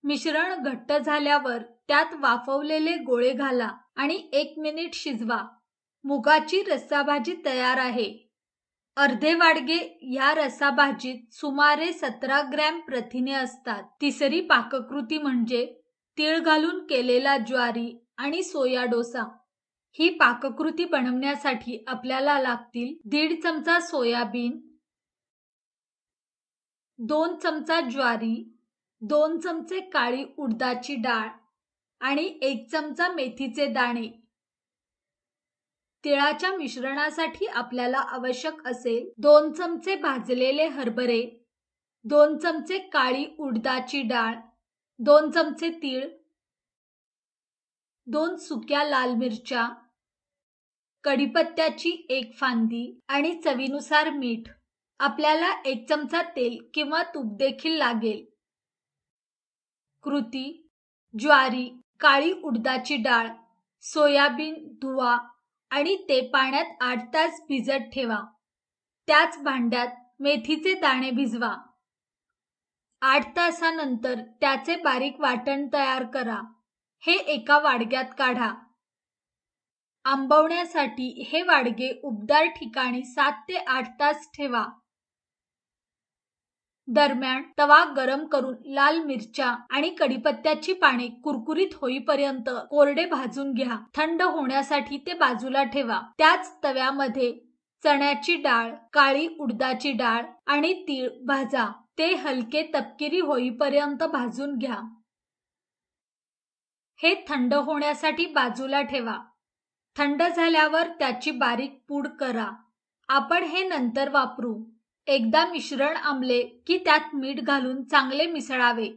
मिश्रण घट्ट झाल्यावर त्यात वाफवलेले गोळे घाला आणि 1 मिनिट शिजवा. मुगाची रस्सा भाजी तयार आहे. अर्धे वाडगे या रस्सा भाजीत सुमारे 17 ग्रॅम प्रथिने असतात. तिसरी पाककृती म्हणजे तीळ घालून केलेला ज्वारी आणि सोया डोसा. ही पाककृती बनवण्यासाठी आपल्याला लागतील 1.5 चमचा सोयाबीन, 2 चमचा ज्वारी, 2 चमचे काळी उडदाची डाळ आणि 1 चमचा मेथीचे दाणे. तिळाच्या मिश्रणासाठी आपल्याला आवश्यक असेल 2 चमचे भाजलेले हरभरे, 2 चमचे काळी उडदाची डाळ, 2 चमचे तीळ, 2 सुक्या लाल मिरच्या, कढीपत्त्याची 1 फांदी आणि चवीनुसार मीठ. आपल्याला 1 चमचा तेल किंवा तूप देखील लागेल. कृती: ज्वारी, काळी उडदाची डाळ, सोयाबीन धुवा आणि ते पाण्यात 8 तास भिजत ठेवा. त्याच भांड्यात मेथीचे दाणे भिजवा. 8 तासानंतर त्याचे बारीक वाटण तयार करा. हे एका वाडग्यात काढा. आंबवण्यासाठी हे वाडगे उबदार ठिकाणी 7 ते 8 तास ठेवा. दरम्यान तवा गरम करून लाल मिरच्या आणि कढीपत्त्याची पाने कुरकुरीत होईपर्यंत कोरडे भाजून घ्या. थंड होण्यासाठी ते बाजूला ठेवा. त्याच तव्यामध्ये चण्याची डाळ, काळी उडदाची डाळ आणि तीळ भाजा. ते हलके तपकिरी होईपर्यंत भाजून घ्या. हे थंड होण्यासाठी बाजूला ठेवा. थंड झाल्यावर त्याची बारीक पूड करा. आपण हे नंतर वापरू. एकदा मिश्रण आंबले की त्यात मीठ घालून चांगले मिसळावे.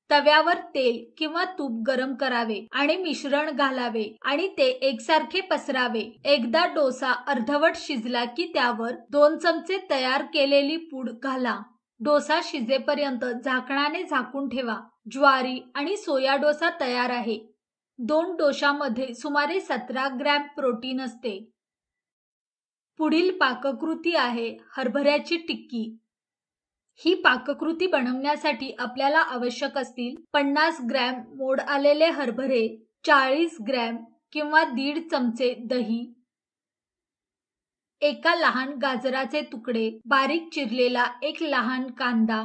तव्यावर तेल किंवा तूप गरम करावे आणि मिश्रण घालावे आणि ते एकसारखे पसरावे. एकदा डोसा अर्धवट शिजला की त्यावर 2 चमचे तयार केलेली पूड घाला. डोसा शिजेपर्यंत झाकणाने झाकून ठेवा. ज्वारी आणि सोया डोसा तयार आहे. 2 डोशामध्ये सुमारे 17 ग्रॅम प्रोटीन असते. पुढील पाककृती आहे हरभऱ्याची टिक्की. ही पाककृती बनवण्यासाठी आपल्याला आवश्यक असतील 50 ग्रॅम मोड आलेले हरभरे, 40 ग्रॅम किंवा 1.5 चमचे दही, एका लहान गाजराचे तुकडे, बारीक चिरलेला एक लहान कांदा,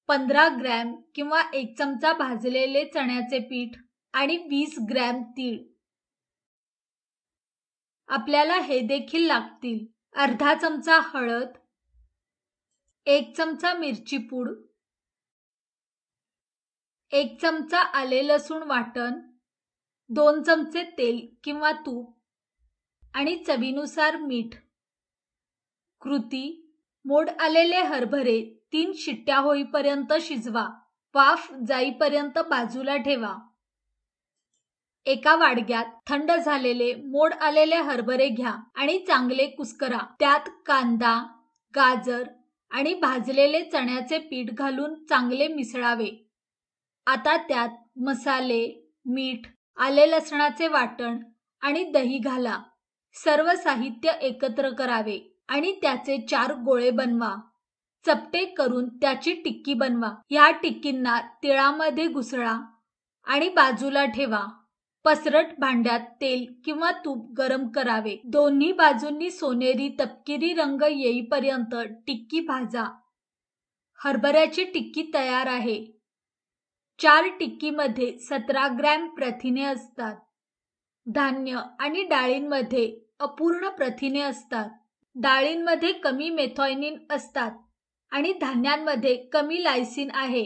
15 ग्रॅम किंवा 1 चमचा भाजलेले चण्याचे पीठ आणि 20 ग्रॅम तीळ. आपल्याला हे देखील लागतील अर्धा चमचा हळद, 1 चमचा मिरची पूड, 1 चमचा आले लसूण वाटण, 2 चमचे तेल किंवा तूप आणि चवीनुसार मीठ. कृती: मोड आलेले हरभरे 3 शिट्ट्या होईपर्यंत शिजवा. वाफ जाईपर्यंत बाजूला ठेवा. एका वाडग्यात थंड झालेले मोड आलेले हरभरे घ्या आणि चांगले कुस्करा. त्यात कांदा, गाजर आणि भाजलेले चण्याचे पीठ घालून चांगले मिसळावे. आता त्यात मसाले, मीठ, आले लसणाचे वाटण आणि दही घाला. सर्व साहित्य एकत्र करावे आणि त्याचे 4 गोळे बनवा. चपटे करून त्याची टिक्की बनवा. या टिक्कींना तिळामध्ये घुसळा आणि बाजूला ठेवा. पसरट भांड्यात तेल किंवा तूप गरम करावे. दोन्ही बाजूंनी सोनेरी तपकिरी रंग येईपर्यंत टिक्की भाजा. हरभऱ्याची टिक्की तयार आहे. 4 टिक्कीमध्ये 17 ग्रॅम प्रथिने असतात. धान्य आणि डाळींमध्ये अपूर्ण प्रथिने असतात. डाळींमध्ये कमी मेथॉयनिन असतात आणि धान्यांमध्ये कमी लायसिन आहे.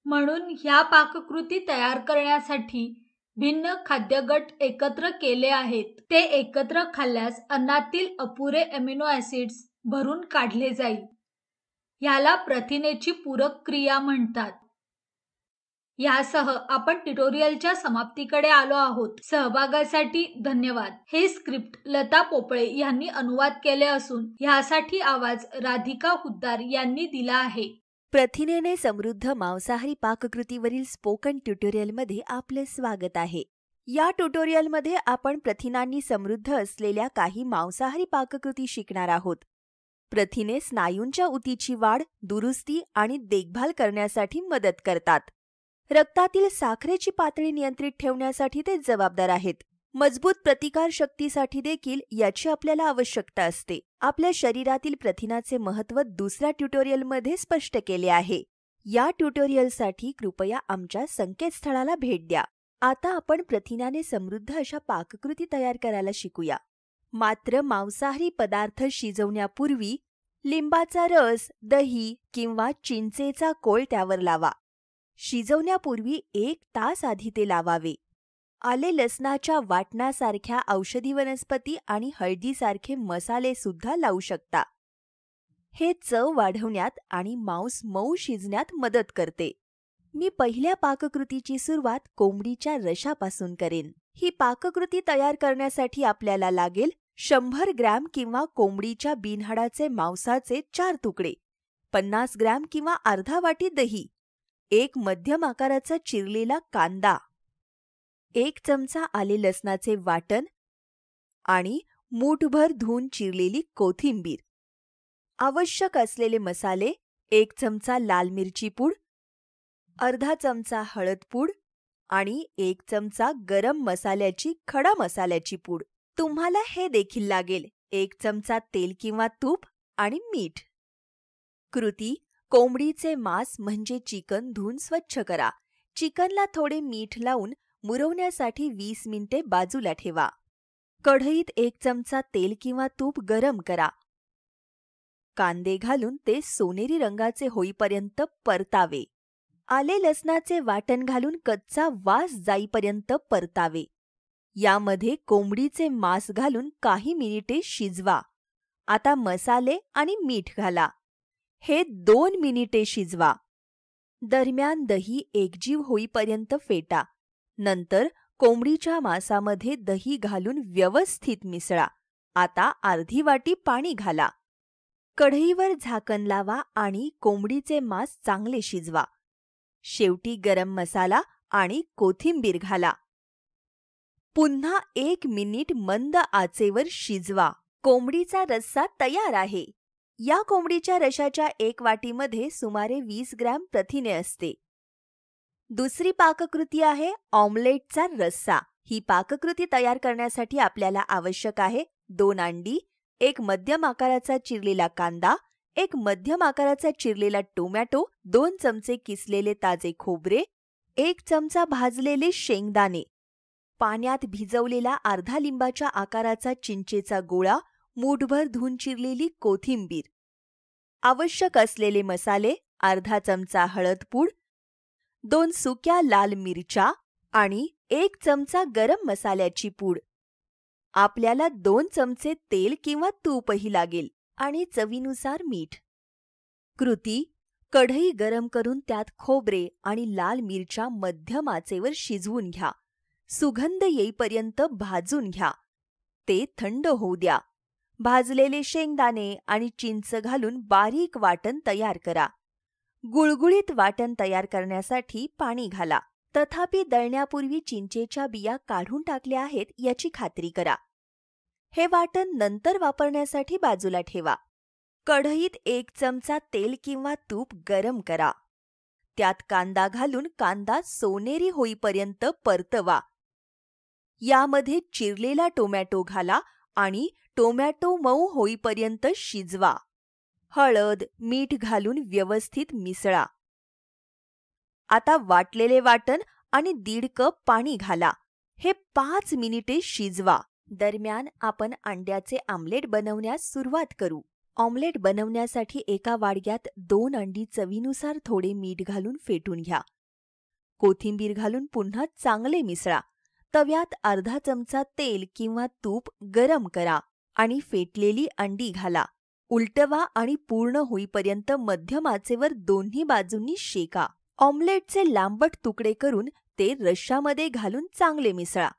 म्हणून ह्या पाककृती तयार करण्यासाठी भिन्न खाद्यगट एकत्र केले आहेत. ते एकत्र खाल्ल्यास अन्नातील अपुरे अमिनो ऍसिड्स भरून काढले जाईल. ह्याला प्रथिनेची पूरक क्रिया म्हणतात. यासह आपण ट्युटोरियलच्या समाप्तीकडे आलो आहोत. सहभागासाठी धन्यवाद. हे स्क्रिप्ट लता पोपळे यांनी अनुवाद केले असून ह्यासाठी आवाज राधिका हुद्दार यांनी दिला आहे. प्रथिनेने समृद्ध मांसाहारी पाककृतीवरील स्पोकन ट्युटोरियलमध्ये आपले स्वागत आहे. या ट्युटोरियलमध्ये आपण प्रथिनांनी समृद्ध असलेल्या काही मांसाहारी पाककृती शिकणार आहोत. प्रथिने स्नायूंच्या ऊतीची वाढ, दुरुस्ती आणि देखभाल करण्यासाठी मदत करतात. रक्तातील साखरेची पातळी नियंत्रित ठेवण्यासाठी ते जबाबदार आहेत. मजबूत प्रतिकार शक्तीसाठी देखील याची आपल्याला आवश्यकता असते. आपल्या शरीरातील प्रथिनाचे महत्त्व दुसऱ्या ट्युटोरियलमध्ये स्पष्ट केले आहे. या ट्युटोरियलसाठी कृपया आमच्या संकेतस्थळाला भेट द्या. आता आपण प्रथिनाने समृद्ध अशा पाककृती तयार करायला शिकूया. मात्र मांसाहारी पदार्थ शिजवण्यापूर्वी लिंबाचा रस, दही किंवा चिंचेचा कोळ त्यावर लावा. शिजवण्यापूर्वी 1 तास आधी ते लावावे. आले लसणाच्या वाटणासारख्या औषधी वनस्पती आणि हळदीसारखे मसाले सुद्धा लावू शकता. हे चव वाढवण्यात आणि मांस मऊ शिजण्यात मदत करते. मी पहिल्या पाककृतीची सुरुवात कोंबडीच्या रशापासून करेन. ही पाककृती तयार करण्यासाठी आपल्याला लागेल 100 ग्रॅम किंवा कोंबडीच्या बिनहाडाचे मांसाचे 4 तुकडे, 50 ग्रॅम किंवा अर्धा वाटी दही, 1 मध्यम आकाराचा चिरलेला कांदा, 1 चमचा आले लसणाचे वाटण आणि मूठभर धुवून चिरलेली कोथिंबीर. आवश्यक असलेले मसाले: 1 चमचा लाल मिरची पूड, अर्धा चमचा हळद पूड आणि 1 चमचा गरम मसाल्याची खडा मसाल्याची पूड. तुम्हाला हे देखील लागेल 1 चमचा तेल किंवा तूप आणि मीठ. कृती: कोंबडीचे मांस म्हणजे चिकन धुवून स्वच्छ करा. चिकनला थोडे मीठ लावून मुरवण्यासाठी 20 मिनिटे बाजूला ठेवा. कढईत 1 चमचा तेल किंवा तूप गरम करा. कांदे घालून ते सोनेरी रंगाचे होईपर्यंत परतावे. आले लसणाचे वाटण घालून कच्चा वास जाईपर्यंत परतावे. यामध्ये कोंबडीचे मांस घालून काही मिनिटे शिजवा. आता मसाले आणि मीठ घाला. हे 2 मिनिटे शिजवा. दरम्यान दही एकजीव होईपर्यंत फेटा. नंतर कोंबडीच्या मांसामध्ये दही घालून व्यवस्थित मिसळा. आता अर्धी वाटी पाणी घाला. कढईवर झाकण लावा आणि कोंबडीचे मांस चांगले शिजवा. शेवटी गरम मसाला आणि कोथिंबीर घाला. पुन्हा 1 मिनिट मंद आचेवर शिजवा. कोंबडीचा रस्सा तयार आहे. या कोंबडीच्या रशाच्या 1 वाटीमध्ये सुमारे 20 ग्रॅम प्रथिने असते. दुसरी पाककृती आहे ऑमलेटचा रस्सा. ही पाककृती तयार करण्यासाठी आपल्याला आवश्यक आहे 2 अंडी, 1 मध्यम आकाराचा चिरलेला कांदा, 1 मध्यम आकाराचा चिरलेला टोमॅटो, 2 चमचे किसलेले ताजे खोबरे, 1 चमचा भाजलेले शेंगदाणे, पाण्यात भिजवलेला अर्धा लिंबाच्या आकाराचा चिंचेचा गोळा, मूठभर धुवून चिरलेली कोथिंबीर. आवश्यक असलेले मसाले: अर्धा चमचा हळद पूड, 2 सुक्या लाल मिरच्या आणि 1 चमचा गरम मसाल्याची पूड. आपल्याला 2 चमचे तेल किंवा तूपही लागेल आणि चवीनुसार मीठ. कृती: कढई गरम करून त्यात खोबरे आणि लाल मिरच्या मध्यम आचेवर शिजवून घ्या. सुगंध येईपर्यंत भाजून घ्या. ते थंड होऊ द्या. भाजलेले शेंगदाणे आणि चिंच घालून बारीक वाटण तयार करा. गुळगुळीत वाटण तयार करण्यासाठी पाणी घाला. तथापि दळण्यापूर्वी चिंचेच्या बिया काढून टाकल्या आहेत याची खात्री करा. हे वाटण नंतर वापरण्यासाठी बाजूला ठेवा. कढईत 1 चमचा तेल किंवा तूप गरम करा. त्यात कांदा घालून कांदा सोनेरी होईपर्यंत परतवा. यामध्ये चिरलेला टोमॅटो घाला आणि टोमॅटो मऊ होईपर्यंत शिजवा. हळद, मीठ घालून व्यवस्थित मिसळा. आता वाटलेले वाटण आणि 1.5 कप पाणी घाला. हे 5 मिनिटे शिजवा. दरम्यान आपण अंड्याचे आमलेट बनवण्यास सुरुवात करू. ऑमलेट बनवण्यासाठी एका वाडग्यात 2 अंडी चवीनुसार थोडे मीठ घालून फेटून घ्या. कोथिंबीर घालून पुन्हा चांगले मिसळा. तव्यात अर्धा चमचा तेल किंवा तूप गरम करा आणि फेटलेली अंडी घाला. उलटवा आणि पूर्ण होईपर्यंत मध्यम आचेवर दोन्ही बाजूंनी शेका. ऑमलेटचे लांबट तुकडे करून ते रश्श्यामध्ये घालून चांगले मिसळा.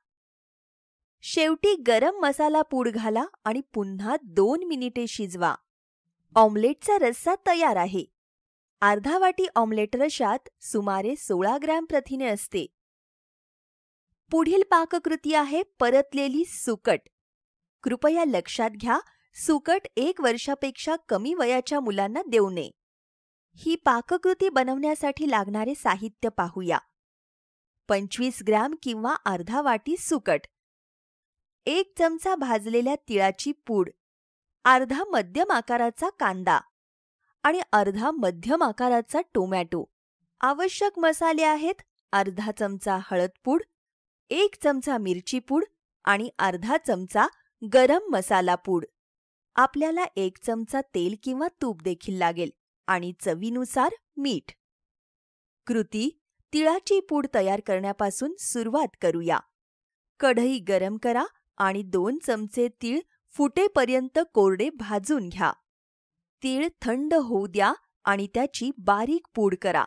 शेवटी गरम मसाला पूड घाला आणि पुन्हा 2 मिनिटे शिजवा. ऑमलेटचा रस्सा तयार आहे. अर्धा वाटी ऑमलेट रश्श्यात सुमारे 16 ग्रॅम प्रथिने असते. पुढील पाककृती आहे परतलेली सुकट. कृपया लक्षात घ्या, सुकट 1 वर्षापेक्षा कमी वयाच्या मुलांना देऊ नये. ही पाककृती बनवण्यासाठी लागणारे साहित्य पाहूया. 25 ग्रॅम किंवा अर्धा वाटी सुकट, 1 चमचा भाजलेल्या तिळाची पूड, अर्धा मध्यम आकाराचा कांदा आणि अर्धा मध्यम आकाराचा टोमॅटो. आवश्यक मसाले आहेत: अर्धा चमचा हळद पूड, 1 चमचा मिरची पूड आणि अर्धा चमचा गरम मसाला पूड. आपल्याला 1 चमचा तेल किंवा तूप देखील लागेल आणि चवीनुसार मीठ. कृती: तिळाची पूड तयार करण्यापासून सुरुवात करूया. कढई गरम करा आणि 2 चमचे तीळ फुटेपर्यंत कोरडे भाजून घ्या. तीळ थंड होऊ द्या आणि त्याची बारीक पूड करा.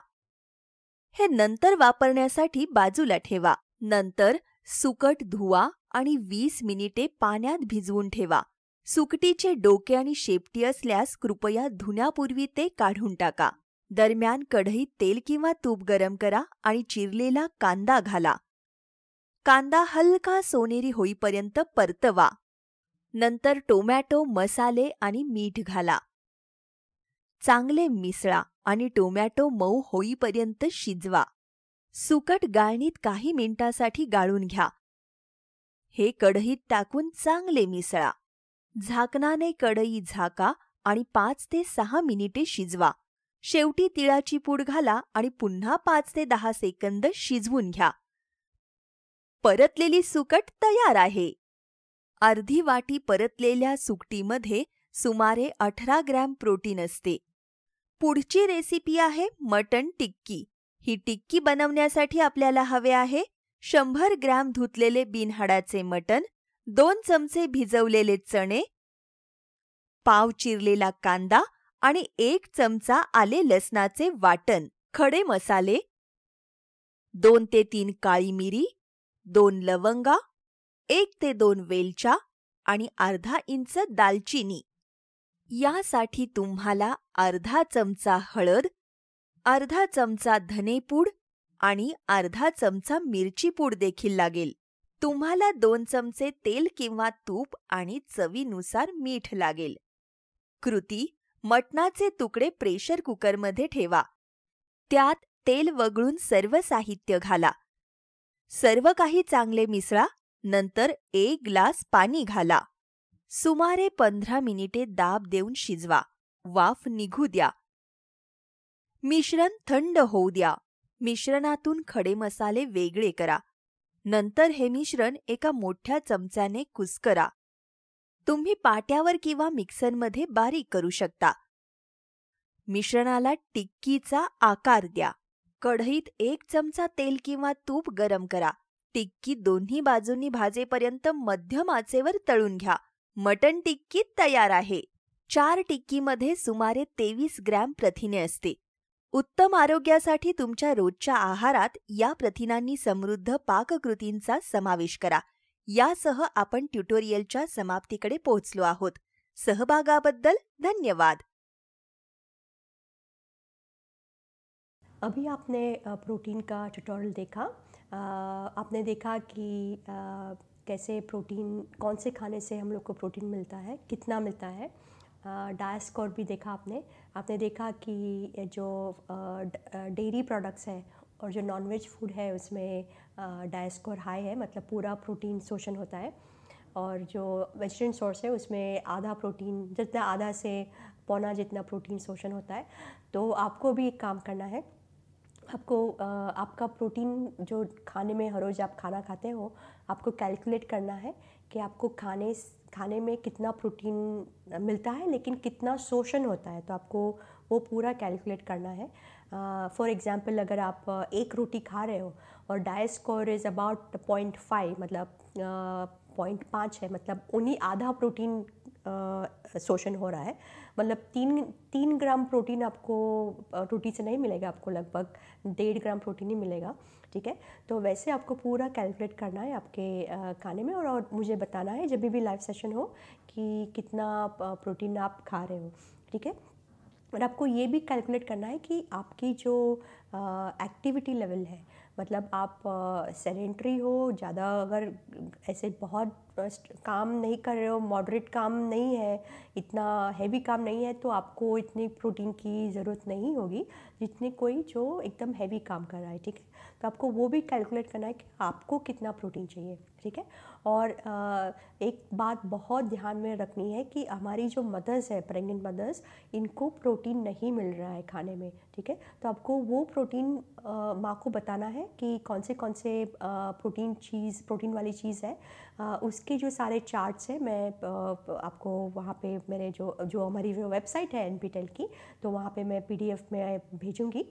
हे नंतर वापरण्यासाठी बाजूला ठेवा. नंतर सुकट धुवा आणि 20 मिनिटे पाण्यात भिजवून ठेवा. सुकटीचे डोके आणि शेपटी असल्यास कृपया धुण्यापूर्वी ते काढून टाका. दरम्यान कढईत तेल किंवा तूप गरम करा आणि चिरलेला कांदा घाला. कांदा हलका सोनेरी होईपर्यंत परतवा. नंतर टोमॅटो, मसाले आणि मीठ घाला. चांगले मिसळा आणि टोमॅटो मऊ होईपर्यंत शिजवा. सुकट गाळणीत काही मिनिटांसाठी गाळून घ्या. हे कढईत टाकून चांगले मिसळा. झाकणाने कढई झाका आणि 5 ते 6 मिनिटे शिजवा. शेवटी तिळाची पूड घाला आणि पुन्हा 5 ते 10 सेकंद शिजवून घ्या. परतलेली सुकट तयार आहे. अर्धी वाटी परतलेल्या सुकटीमध्ये सुमारे 18 ग्रॅम प्रोटीन असते. पुढची रेसिपी आहे मटण टिक्की. ही टिक्की बनवण्यासाठी आपल्याला हवे आहे 100 ग्रॅम धुतलेले बिनहाडाचे मटण, 2 चमचे भिजवलेले चणे, पाव चिरलेला कांदा आणि 1 चमचा आले लसणाचे वाटण. खडे मसाले: 2 ते 3 काळी मिरी, 2 लवंगा, 1 ते 2 वेलच्या आणि अर्धा इंच दालचिनी. यासाठी तुम्हाला अर्धा चमचा हळद, अर्धा चमचा धनेपूड आणि अर्धा चमचा मिरची पूड देखील लागेल. तुम्हाला 2 चमचे तेल किंवा तूप आणि चवीनुसार मीठ लागेल. कृती: मटणाचे तुकडे प्रेशर कुकरमध्ये ठेवा. त्यात तेल वगळून सर्व साहित्य घाला. सर्व काही चांगले मिसळा. नंतर 1 ग्लास पाणी घाला. सुमारे 15 मिनिटे दाब देऊन शिजवा. वाफ निघू द्या. मिश्रण थंड होऊ द्या. मिश्रणातून खडे मसाले वेगळे करा. नंतर हे मिश्रण एका मोठ्या चमच्याने कुस्करा. तुम्ही पाट्यावर किंवा मिक्सरमध्ये बारीक करू शकता. मिश्रणाला टिक्कीचा आकार द्या. कढईत 1 चमचा तेल किंवा तूप गरम करा. टिक्की दोन्ही बाजूंनी भाजेपर्यंत मध्यम आचेवर तळून घ्या. मटण टिक्की तयार आहे. 4 टिक्कीमध्ये सुमारे 23 ग्रॅम प्रथिने असते. उत्तम आरोग्यासाठी तुमच्या रोजच्या आहारात या प्रथिनांनी समृद्ध पाककृतींचा समावेश करा. यासह आपण ट्युटोरियलच्या समाप्तीकडे पोहोचलो आहोत. सहभागाबद्दल धन्यवाद. अभी आपने प्रोटीन का ट्यूटोरियल देखा. आपने देखा कि कैसे प्रोटीन, कौन से खाने से हम लोग को प्रोटीन मिलता है, कितना मिलता है. डाइट स्कोर भी देखा आपने. आपने देखा कि जो डेयरी प्रोडक्ट्स है और जो नॉनवेज फूड है उसमें डाइट स्कोर हाई है, मतलब पूरा प्रोटीन शोषण होता है. और जो वेजिटेरियन सोर्स है उसमें आधा प्रोटीन, जितना आधा से पौना जितना प्रोटीन शोषण होता है. तो आपको भी एक काम करना है. आपको आपका प्रोटीन जो खाने में हर रोज़ आप खाना खाते हो, आपको कैलकुलेट करना है कि आपको खाने में कितना प्रोटीन मिलता है लेकिन कितना शोषण होता है. तो आपको वो पूरा कैलकुलेट करना है. फॉर एग्जांपल, अगर आप 1 रोटी खा रहे हो और डाइट स्कोर इज़ अबाउट 0.5, मतलब 0.5 है, मतलब उन्हीं आधा प्रोटीन शोषण हो रहा है. मतलब 3 ग्राम प्रोटीन आपको रोटी से नहीं मिलेगा. आपको लगभग 1.5 ग्राम प्रोटीन ही मिलेगा. ठीक है. तो वैसे आपको पूरा कैलकुलेट करना है आपके खाने में, और मुझे बताना है जब भी लाइव सेशन हो कि कितना प्रोटीन आप खा रहे हो. ठीक है. और आपको ये भी कैलकुलेट करना है कि आपकी जो एक्टिविटी लेवल है, मतलब आप सेडेंट्री हो, ज़्यादा अगर ऐसे बहुत काम नहीं कर रहे हो, मॉडरेट काम नहीं है, इतना हैवी काम नहीं है, तो आपको इतनी प्रोटीन की ज़रूरत नहीं होगी जितनी कोई जो एकदम हैवी काम कर रहा है. ठीक है. तो आपको वो भी कैलकुलेट करना है कि आपको कितना प्रोटीन चाहिए. ठीक है. और एक बात बहुत ध्यान में रखनी है कि हमारी जो मदर्स है, प्रेग्नेंट मदर्स, इनको प्रोटीन नहीं मिल रहा है खाने में. ठीक है. तो आपको वो प्रोटीन माँ को बताना है कि कौन से प्रोटीन वाली चीज़ है, उसके जो सारे चार्ट्स हैं मैं आपको वहाँ पे मेरे जो हमारी जो वेबसाइट है NPTEL की, तो वहाँ पे मैं PDF में भेजूँगी,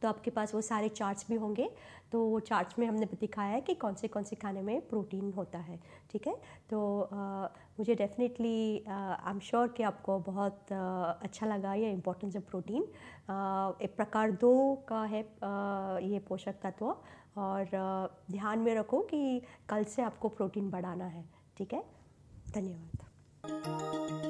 तो आपके पास वो सारे चार्ट्स भी होंगे। तो वो चार्ट्स में हमने दिखाया है कि कौन से खाने में प्रोटीन होता है, ठीक है। तो मुझे डेफिनेटली आई एम श्योर कि आपको बहुत अच्छा लगा ये इम्पोर्टेंस ऑफ प्रोटीन। एक प्रकार 2 का है ये पोषक तत्व, और ध्यान में रखो कि कल से आपको प्रोटीन बढ़ाना है, ठीक है। धन्यवाद।